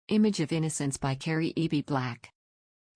Image of Innocence by Kerry E.B. Black.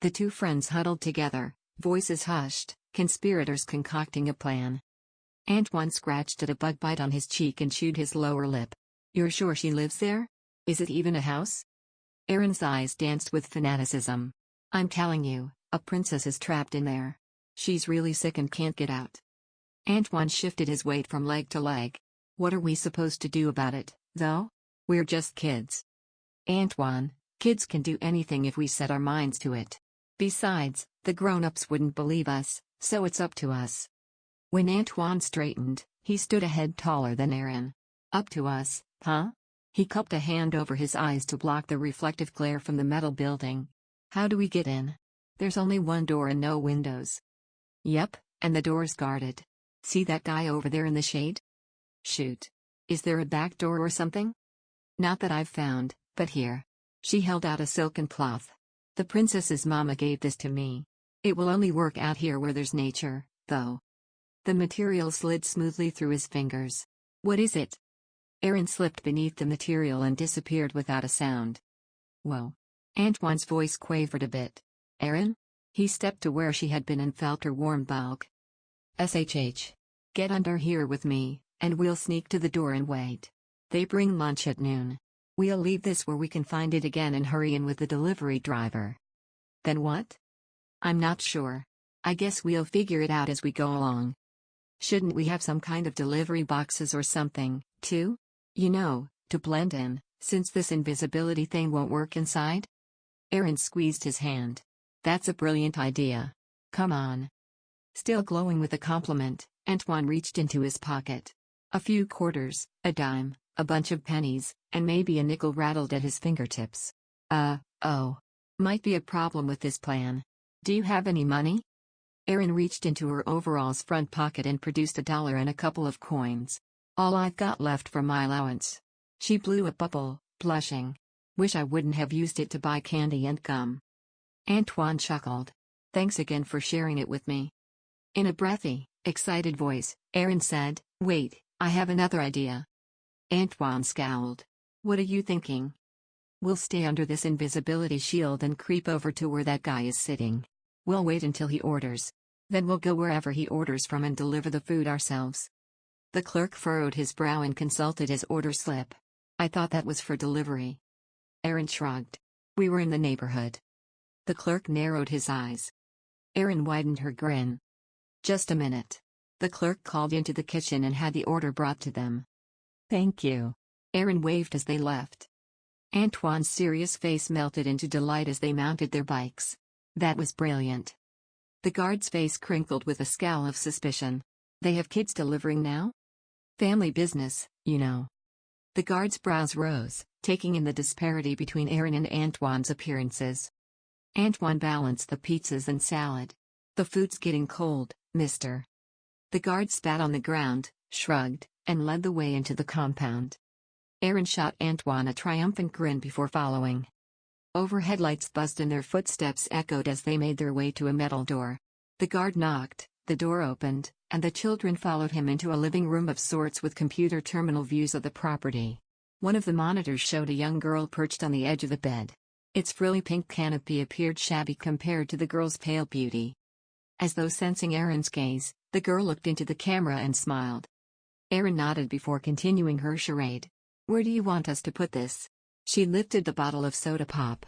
The two friends huddled together, voices hushed, conspirators concocting a plan. Antoine scratched at a bug bite on his cheek and chewed his lower lip. "You're sure she lives there? Is it even a house?" Aaron's eyes danced with fanaticism. "I'm telling you, a princess is trapped in there. She's really sick and can't get out." Antoine shifted his weight from leg to leg. "What are we supposed to do about it, though? We're just kids." "Antoine, kids can do anything if we set our minds to it. Besides, the grown-ups wouldn't believe us, so it's up to us." When Antoine straightened, he stood a head taller than Aaron. "Up to us, huh?" He cupped a hand over his eyes to block the reflective glare from the metal building. "How do we get in? There's only one door and no windows." "Yep, and the door's guarded. See that guy over there in the shade? Shoot. Is there a back door or something?" "Not that I've found, but here." She held out a silken cloth. "The princess's mama gave this to me. It will only work out here where there's nature, though." The material slid smoothly through his fingers. "What is it?" Aaron slipped beneath the material and disappeared without a sound. "Whoa." Antoine's voice quavered a bit. "Aaron?" He stepped to where she had been and felt her warm bulk. "SHH. Get under here with me, and we'll sneak to the door and wait. They bring lunch at noon. We'll leave this where we can find it again and hurry in with the delivery driver." "Then what?" "I'm not sure. I guess we'll figure it out as we go along." "Shouldn't we have some kind of delivery boxes or something, too? You know, to blend in, since this invisibility thing won't work inside?" Aaron squeezed his hand. "That's a brilliant idea. Come on." Still glowing with the compliment, Antoine reached into his pocket. A few quarters, a dime, a bunch of pennies, and maybe a nickel rattled at his fingertips. Oh. Might be a problem with this plan. "Do you have any money?" Aaron reached into her overalls front pocket and produced $1 and a couple of coins. "All I've got left from my allowance." She blew a bubble, blushing. "Wish I wouldn't have used it to buy candy and gum." Antoine chuckled. "Thanks again for sharing it with me." In a breathy, excited voice, Aaron said, "Wait, I have another idea." Antoine scowled. "What are you thinking?" "We'll stay under this invisibility shield and creep over to where that guy is sitting. We'll wait until he orders. Then we'll go wherever he orders from and deliver the food ourselves." The clerk furrowed his brow and consulted his order slip. "I thought that was for delivery." Aaron shrugged. "We were in the neighborhood." The clerk narrowed his eyes. Aaron widened her grin. "Just a minute." The clerk called into the kitchen and had the order brought to them. "Thank you." Aaron waved as they left. Antoine's serious face melted into delight as they mounted their bikes. That was brilliant. The guard's face crinkled with a scowl of suspicion. "They have kids delivering now? Family business, you know." The guard's brows rose, taking in the disparity between Aaron and Antoine's appearances. Antoine balanced the pizzas and salad. "The food's getting cold, mister." The guard spat on the ground, shrugged, and led the way into the compound. Aaron shot Antoine a triumphant grin before following. Overhead lights buzzed and their footsteps echoed as they made their way to a metal door. The guard knocked, the door opened, and the children followed him into a living room of sorts with computer terminal views of the property. One of the monitors showed a young girl perched on the edge of the bed. Its frilly pink canopy appeared shabby compared to the girl's pale beauty. As though sensing Aaron's gaze, the girl looked into the camera and smiled. Aaron nodded before continuing her charade. "Where do you want us to put this?" She lifted the bottle of soda pop.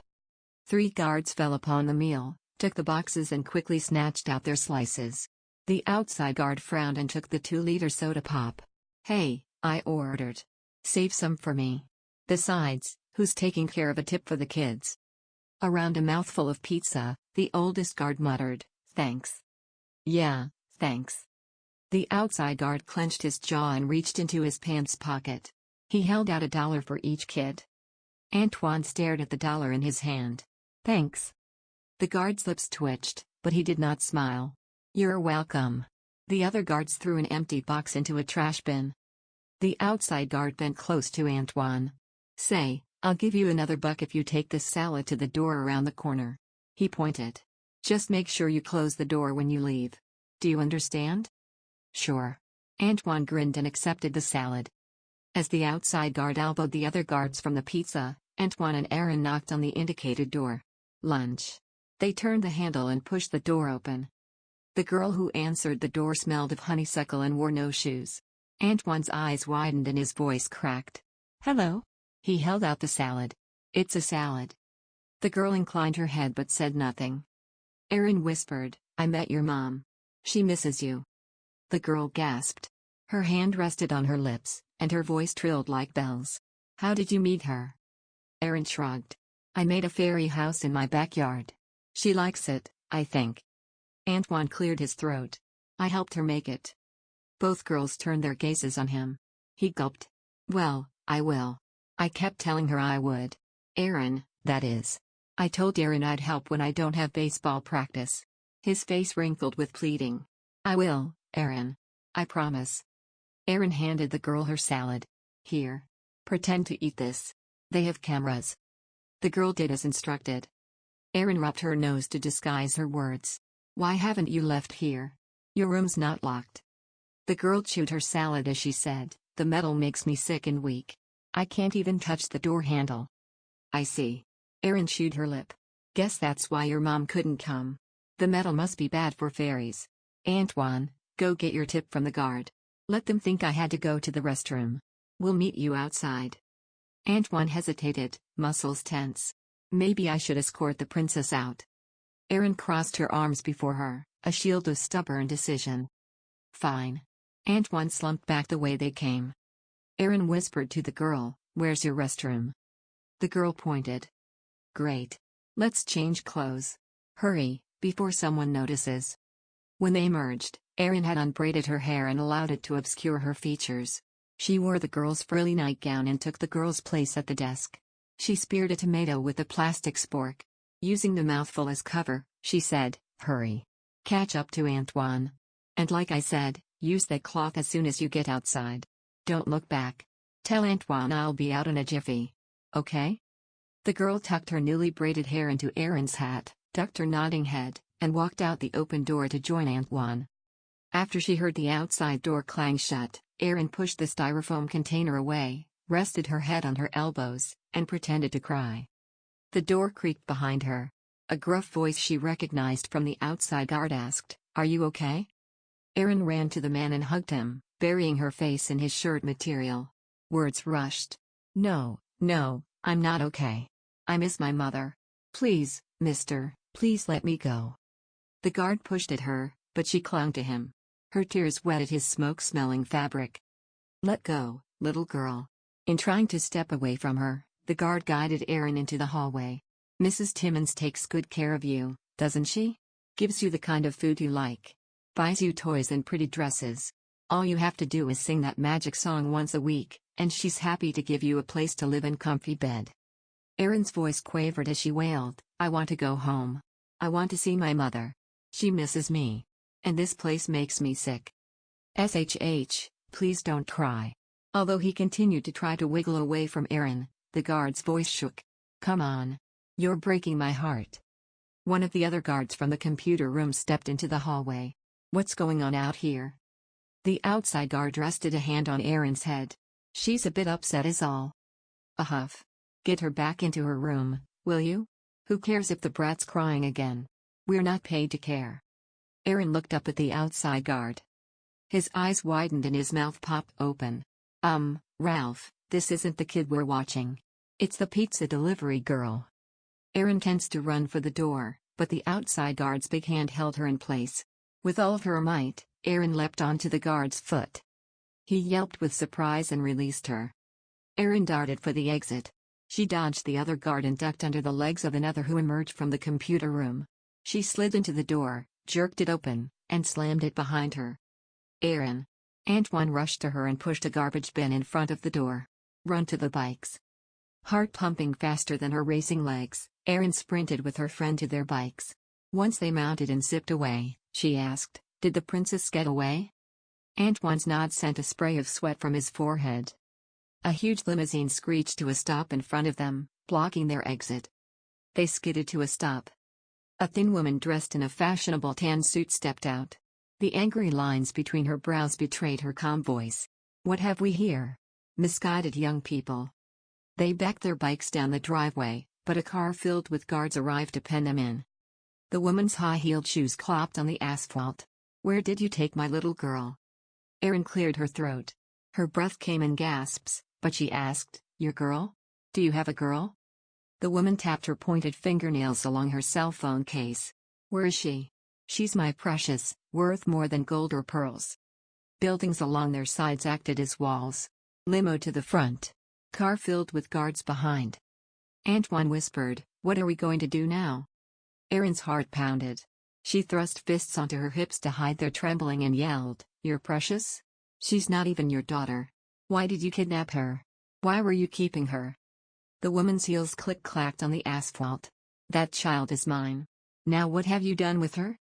3 guards fell upon the meal, took the boxes and quickly snatched out their slices. The outside guard frowned and took the 2-liter soda pop. "Hey, I ordered. Save some for me. Besides, who's taking care of a tip for the kids?" Around a mouthful of pizza, the oldest guard muttered, "Thanks." "Yeah, thanks." The outside guard clenched his jaw and reached into his pants pocket. He held out $1 for each kid. Antoine stared at the dollar in his hand. "Thanks." The guard's lips twitched, but he did not smile. "You're welcome." The other guards threw an empty box into a trash bin. The outside guard bent close to Antoine. "Say, I'll give you another $1 if you take this salad to the door around the corner." He pointed. "Just make sure you close the door when you leave. Do you understand?" "Sure." Antoine grinned and accepted the salad. As the outside guard elbowed the other guards from the pizza, Antoine and Aaron knocked on the indicated door. Lunch. They turned the handle and pushed the door open. The girl who answered the door smelled of honeysuckle and wore no shoes. Antoine's eyes widened and his voice cracked. "Hello?" He held out the salad. "It's a salad." The girl inclined her head but said nothing. Aaron whispered, "I met your mom. She misses you." The girl gasped. Her hand rested on her lips, and her voice trilled like bells. "How did you meet her?" Aaron shrugged. "I made a fairy house in my backyard. She likes it, I think." Antoine cleared his throat. "I helped her make it." Both girls turned their gazes on him. He gulped. "Well, I will. I kept telling her I would. Aaron, that is. I told Aaron I'd help when I don't have baseball practice." His face wrinkled with pleading. "I will, Aaron. I promise." Aaron handed the girl her salad. "Here. Pretend to eat this. They have cameras." The girl did as instructed. Aaron rubbed her nose to disguise her words. "Why haven't you left here? Your room's not locked." The girl chewed her salad as she said, "The metal makes me sick and weak. I can't even touch the door handle." "I see." Aaron chewed her lip. "Guess that's why your mom couldn't come. The metal must be bad for fairies. Antoine, go get your tip from the guard. Let them think I had to go to the restroom. We'll meet you outside." Antoine hesitated, muscles tense. "Maybe I should escort the princess out." Aaron crossed her arms before her, a shield of stubborn decision. "Fine." Antoine slumped back the way they came. Aaron whispered to the girl, "Where's your restroom?" The girl pointed. "Great. Let's change clothes. Hurry, before someone notices." When they emerged, Aaron had unbraided her hair and allowed it to obscure her features. She wore the girl's frilly nightgown and took the girl's place at the desk. She speared a tomato with a plastic spork. Using the mouthful as cover, she said, "Hurry. Catch up to Antoine. And like I said, use that cloth as soon as you get outside. Don't look back. Tell Antoine I'll be out in a jiffy. Okay?" The girl tucked her newly braided hair into Aaron's hat, ducked her nodding head, and walked out the open door to join Antoine. After she heard the outside door clang shut, Aaron pushed the styrofoam container away, rested her head on her elbows, and pretended to cry. The door creaked behind her. A gruff voice she recognized from the outside guard asked, "Are you okay?" Aaron ran to the man and hugged him, burying her face in his shirt material. Words rushed. No, I'm not okay. I miss my mother. Please, mister, please let me go." The guard pushed at her, but she clung to him. Her tears wetted his smoke-smelling fabric. "Let go, little girl." In trying to step away from her, the guard guided Aaron into the hallway. "Mrs. Timmons takes good care of you, doesn't she? Gives you the kind of food you like. Buys you toys and pretty dresses. All you have to do is sing that magic song once a week, and she's happy to give you a place to live and comfy bed." Aaron's voice quavered as she wailed, "I want to go home. I want to see my mother. She misses me. And this place makes me sick. SHH, please don't cry." Although he continued to try to wiggle away from Aaron, the guard's voice shook. "Come on. You're breaking my heart." One of the other guards from the computer room stepped into the hallway. "What's going on out here?" The outside guard rested a hand on Aaron's head. "She's a bit upset is all." A huff. "Get her back into her room, will you? Who cares if the brat's crying again? We're not paid to care." Aaron looked up at the outside guard. His eyes widened and his mouth popped open. Ralph, this isn't the kid we're watching. It's the pizza delivery girl." Aaron tensed to run for the door, but the outside guard's big hand held her in place. With all of her might, Aaron leapt onto the guard's foot. He yelped with surprise and released her. Aaron darted for the exit. She dodged the other guard and ducked under the legs of another who emerged from the computer room. She slid into the door, jerked it open, and slammed it behind her. "Aaron." Antoine rushed to her and pushed a garbage bin in front of the door. "Run to the bikes." Heart pumping faster than her racing legs, Aaron sprinted with her friend to their bikes. Once they mounted and zipped away, she asked, "Did the princess get away?" Antoine's nod sent a spray of sweat from his forehead. A huge limousine screeched to a stop in front of them, blocking their exit. They skidded to a stop. A thin woman dressed in a fashionable tan suit stepped out. The angry lines between her brows betrayed her calm voice. "What have we here? Misguided young people." They backed their bikes down the driveway, but a car filled with guards arrived to pen them in. The woman's high-heeled shoes clopped on the asphalt. "Where did you take my little girl?" Erin cleared her throat. Her breath came in gasps, but she asked, "Your girl? Do you have a girl?" The woman tapped her pointed fingernails along her cell phone case. "Where is she?" "She's my precious, worth more than gold or pearls." Buildings along their sides acted as walls. Limo to the front. Car filled with guards behind. Antoine whispered, "What are we going to do now?" Erin's heart pounded. She thrust fists onto her hips to hide their trembling and yelled, "You're precious? She's not even your daughter. Why did you kidnap her? Why were you keeping her?" The woman's heels click-clacked on the asphalt. "That child is mine. Now what have you done with her?"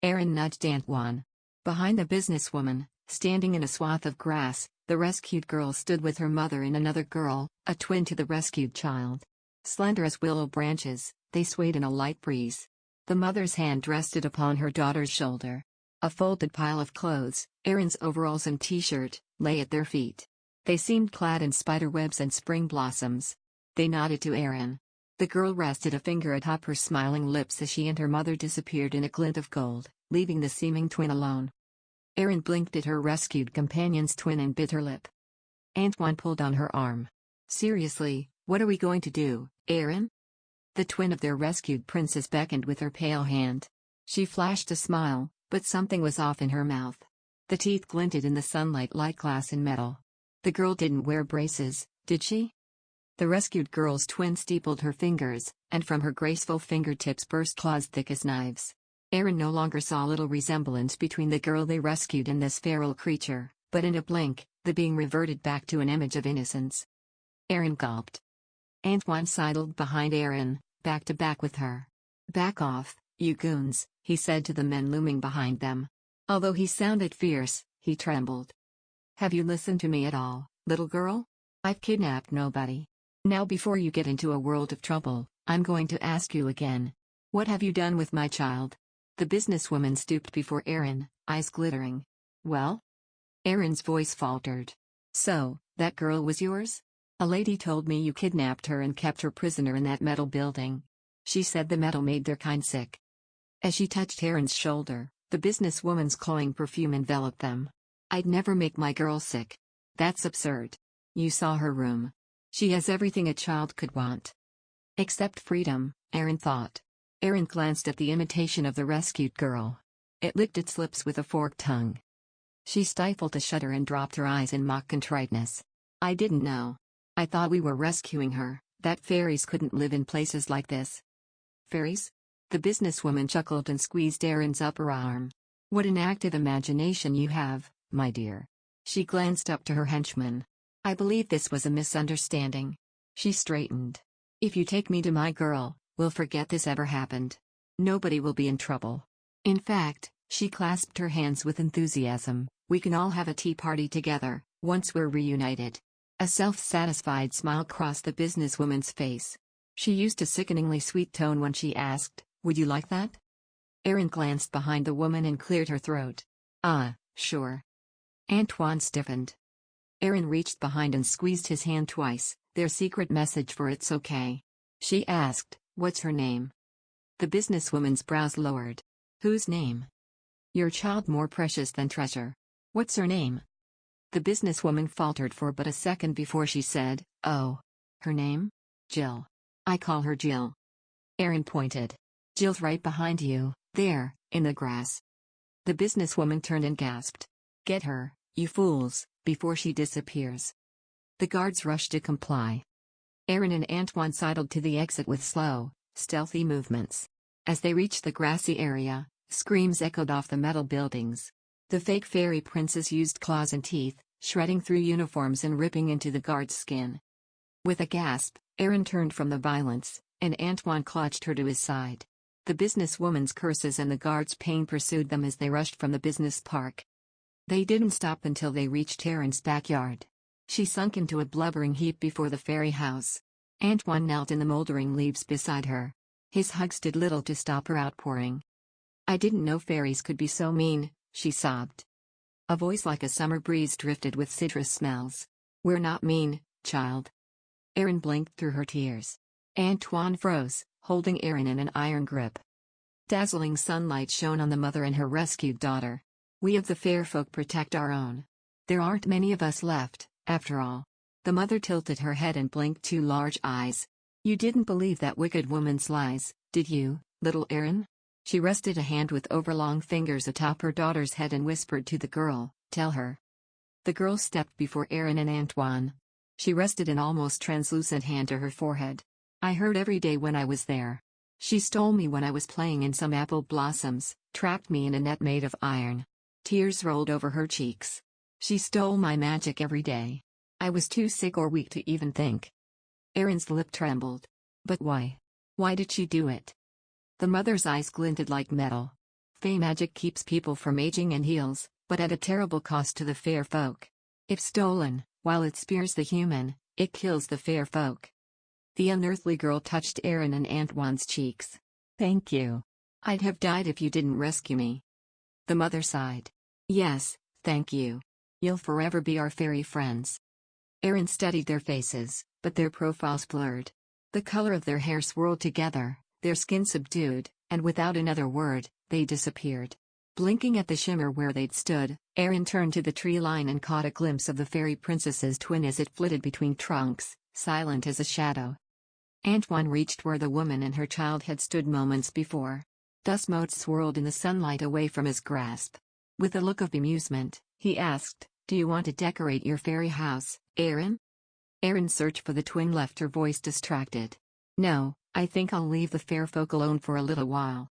Erin nudged Antoine. Behind the businesswoman, standing in a swath of grass, the rescued girl stood with her mother and another girl, a twin to the rescued child. Slender as willow branches, they swayed in a light breeze. The mother's hand rested upon her daughter's shoulder. A folded pile of clothes, Erin's overalls and t-shirt, lay at their feet. They seemed clad in spiderwebs and spring blossoms. They nodded to Erin. The girl rested a finger atop her smiling lips as she and her mother disappeared in a glint of gold, leaving the seeming twin alone. Erin blinked at her rescued companion's twin and bit her lip. Antoine pulled on her arm. "Seriously, what are we going to do, Erin?" The twin of their rescued princess beckoned with her pale hand. She flashed a smile, but something was off in her mouth. The teeth glinted in the sunlight like glass and metal. "The girl didn't wear braces, did she?" The rescued girl's twin steepled her fingers, and from her graceful fingertips burst claws thick as knives. Erin no longer saw little resemblance between the girl they rescued and this feral creature, but in a blink, the being reverted back to an image of innocence. Erin gulped. Antoine sidled behind Erin, back to back with her. "Back off, you goons," he said to the men looming behind them. Although he sounded fierce, he trembled. "Have you listened to me at all, little girl? I've kidnapped nobody. Now before you get into a world of trouble, I'm going to ask you again. What have you done with my child?" The businesswoman stooped before Erin, eyes glittering. "Well?" Erin's voice faltered. "So, that girl was yours? A lady told me you kidnapped her and kept her prisoner in that metal building. She said the metal made their kind sick." As she touched Erin's shoulder, the businesswoman's cloying perfume enveloped them. "I'd never make my girl sick. That's absurd. You saw her room. She has everything a child could want. Except freedom," Erin thought. Erin glanced at the imitation of the rescued girl. It licked its lips with a forked tongue. She stifled a shudder and dropped her eyes in mock contriteness. "I didn't know. I thought we were rescuing her, that fairies couldn't live in places like this." "Fairies?" The businesswoman chuckled and squeezed Erin's upper arm. "What an active imagination you have, my dear." She glanced up to her henchman. "I believe this was a misunderstanding." She straightened. "If you take me to my girl, we'll forget this ever happened. Nobody will be in trouble. In fact," she clasped her hands with enthusiasm, "we can all have a tea party together, once we're reunited." A self-satisfied smile crossed the businesswoman's face. She used a sickeningly sweet tone when she asked, "Would you like that?" Erin glanced behind the woman and cleared her throat. Sure." Antoine stiffened. Erin reached behind and squeezed his hand twice, their secret message for "it's okay." She asked, "What's her name?" The businesswoman's brows lowered. "Whose name?" "Your child more precious than treasure." "What's her name?" The businesswoman faltered for but a second before she said, "Oh. Her name? Jill. I call her Jill." Erin pointed. "Jill's right behind you, there, in the grass." The businesswoman turned and gasped. "Get her, you fools, before she disappears." The guards rushed to comply. Erin and Antoine sidled to the exit with slow, stealthy movements. As they reached the grassy area, screams echoed off the metal buildings. The fake fairy princess used claws and teeth, shredding through uniforms and ripping into the guard's skin. With a gasp, Erin turned from the violence, and Antoine clutched her to his side. The businesswoman's curses and the guard's pain pursued them as they rushed from the business park. They didn't stop until they reached Erin's backyard. She sunk into a blubbering heap before the fairy house. Antoine knelt in the moldering leaves beside her. His hugs did little to stop her outpouring. "I didn't know fairies could be so mean," she sobbed. A voice like a summer breeze drifted with citrus smells. "We're not mean, child." Erin blinked through her tears. Antoine froze, holding Erin in an iron grip. Dazzling sunlight shone on the mother and her rescued daughter. We of the fair folk protect our own. There aren't many of us left, after all. The mother tilted her head and blinked two large eyes. You didn't believe that wicked woman's lies, did you, little Erin? She rested a hand with overlong fingers atop her daughter's head and whispered to the girl, tell her. The girl stepped before Erin and Antoine. She rested an almost translucent hand to her forehead. I heard every day when I was there. She stole me when I was playing in some apple blossoms, trapped me in a net made of iron. Tears rolled over her cheeks. She stole my magic every day. I was too sick or weak to even think. Erin's lip trembled. But why? Why did she do it? The mother's eyes glinted like metal. Fey magic keeps people from aging and heals, but at a terrible cost to the fair folk. If stolen, while it spares the human, it kills the fair folk. The unearthly girl touched Erin and Antoine's cheeks. Thank you. I'd have died if you didn't rescue me. The mother sighed. Yes, thank you. You'll forever be our fairy friends. Erin studied their faces, but their profiles blurred. The color of their hair swirled together, their skin subdued, and without another word, they disappeared. Blinking at the shimmer where they'd stood, Erin turned to the tree line and caught a glimpse of the fairy princess's twin as it flitted between trunks, silent as a shadow. Antoine reached where the woman and her child had stood moments before. Dust motes swirled in the sunlight away from his grasp. With a look of bemusement, he asked, do you want to decorate your fairy house, Erin? Erin's search for the twin left her voice distracted. No, I think I'll leave the fair folk alone for a little while.